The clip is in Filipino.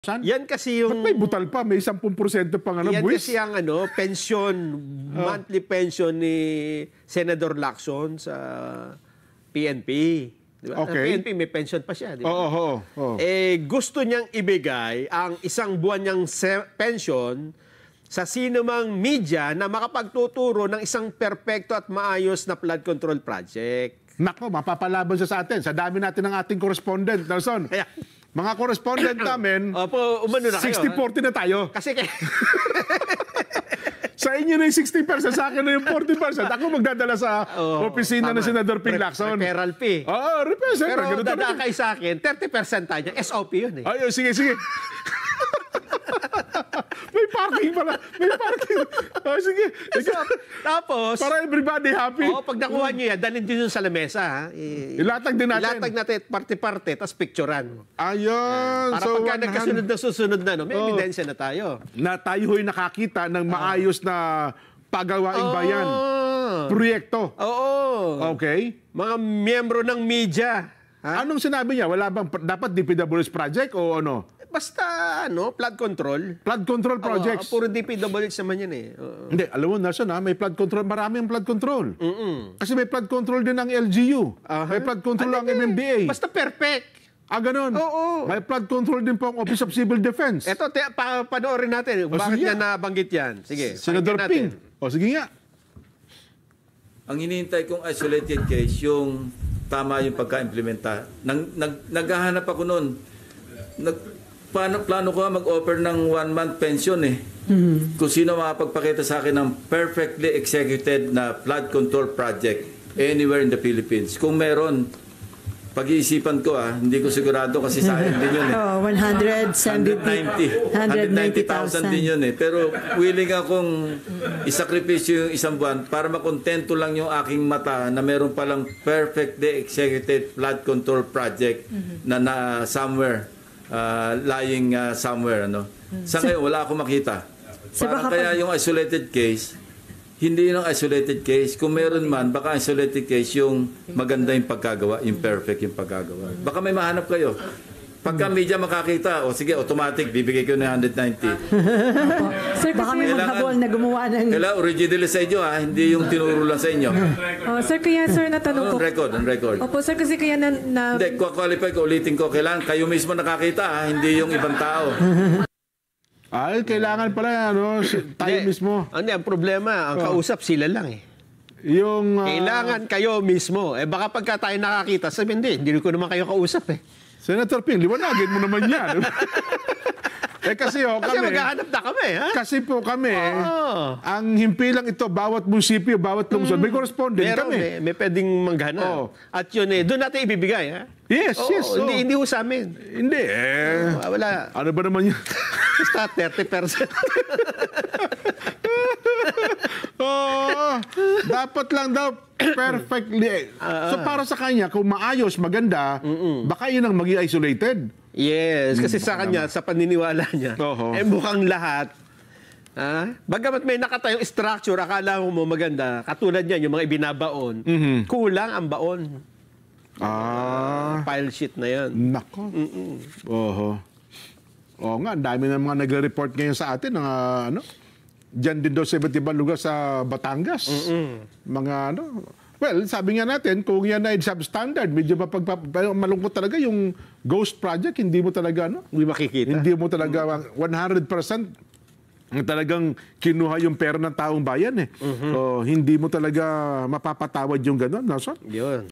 Saan? Yan kasi yung... Ba't may butal pa? May 10% pang yan buwis? kasi ang pension, monthly pension ni Senador Lacson sa PNP. Diba? Okay. PNP may pension pa siya. Diba? Oo. Gusto niyang ibigay ang isang buwan niyang pension sa sino mang media na makapagtuturo ng isang perpekto at maayos na flood control project. Nako, mapapalaban siya sa atin. Sa dami natin ng ating correspondent, Nelson. Kaya, Mga correspondent namin, opo, umano na kayo. 60-40 na tayo. Kasi Sa inyo na yung 60%, sa akin na yung 40%. Ako magdadala sa opisina ng Senador Ping Lacson. Referral fee. Oo, represent. Pero dadakay sa akin, 30% tayo. SOP yun eh. Ay, sige. May parking pala. May parking. Oh, sige. Tapos, Para everybody happy. pag nakuha nyo yan, dalhin din yun sa lamesa. Ha? Ilatag din natin. Ilatag natin parte-parte, tapos picturean. Ayun. Para pagka nagkasunod na susunod na, may ebidensya na tayo. Na tayo ho'y nakakita ng maayos na pagawaing bayan. Proyekto. Oo. Okay. Mga miyembro ng media. Ha? Anong sinabi niya? Wala bang dapat DPWH project o ano? Basta, flood control. Flood control projects. Puro DPWH naman yan eh. Hindi, alam mo, Nelson, may flood control. Marami ang flood control. Kasi may flood control din ang LGU. May flood control ang MMDA. Basta perfect. Ganun. Oo. May flood control din po ang Office of Civil Defense. Eto, panoorin natin. Bakit sige. niya nabanggit yan? Sige. Senador pakinggan Ping. Sige nga. Ang hinihintay kong isolated case, yung tama yung pagka-implementa. Naghahanap ako noon. Plano ko mag-offer ng 1-month pension eh. Kung sino makapagpakita sa akin ng perfectly executed na flood control project anywhere in the Philippines. Kung meron, pag-iisipan ko hindi ko sigurado kasi sayang din yun eh. 190,000 din yun eh. Pero willing akong isakripisyo yung isang buwan para makontento lang yung aking mata na meron palang perfectly executed flood control project na somewhere. Lying somewhere, Sa ngayon, wala akong makita. Parang kaya yung isolated case, hindi yun ang isolated case. Kung meron man, baka isolated case yung maganda yung pagkagawa, yung perfect yung pagkagawa. Baka may mahanap kayo. Pagka media makakita, sige, automatic, bibigay ko na 190. Sir, baka may maghabol na gumawa ng... Kailangan originally sa inyo, hindi yung tinuro lang sa inyo. Sir, kaya sir, natanong ko... On record. Opo, sir, kasi kaya na... Hindi, qualify ko, ulitin ko. Kailangan kayo mismo nakakita, hindi yung ibang tao. Kailangan pala, tayo mismo. Ang problema, ang kausap sila lang eh. Yung... Kailangan kayo mismo. Baka pagka tayo nakakita, sabihin, hindi ko naman kayo kausap eh. Senator Ping, liwanagin mo naman yan. Kasi Kasi kami... maghahanap na kami, ha? Kasi po kami, ang himpilang ito, bawat munisipyo, bawat lungsod, may correspondent kami. May pwedeng maghanap. At yun doon natin ibibigay, ha? Yes. Hindi ho sa amin. Hindi wala. Ano ba naman yun? Basta 30%. Dapat lang daw perfectly. So para sa kanya, kung maayos, maganda, baka yun ang maging isolated. Yes, kasi sa kanya, sa paniniwala niya, mukhang lahat. Bagamat may nakatayong structure, akala mo maganda, katulad niyan, yung mga ibinabaon, kulang ang baon. File sheet na yan. Nako. Oo nga, ang dami ng mga nagre-report ngayon sa atin ng diyan din daw sa iba't ibang lugar sa Batangas. Mga well, sabi nga natin, kung yan ay substandard, medyo malungkot talaga yung ghost project, hindi mo talaga, hindi makikita. Hindi mo talaga 100% ang talagang kinuha yung pera ng taong bayan eh. So, hindi mo talaga mapapatawad yung gano'n, Nelson? Yun.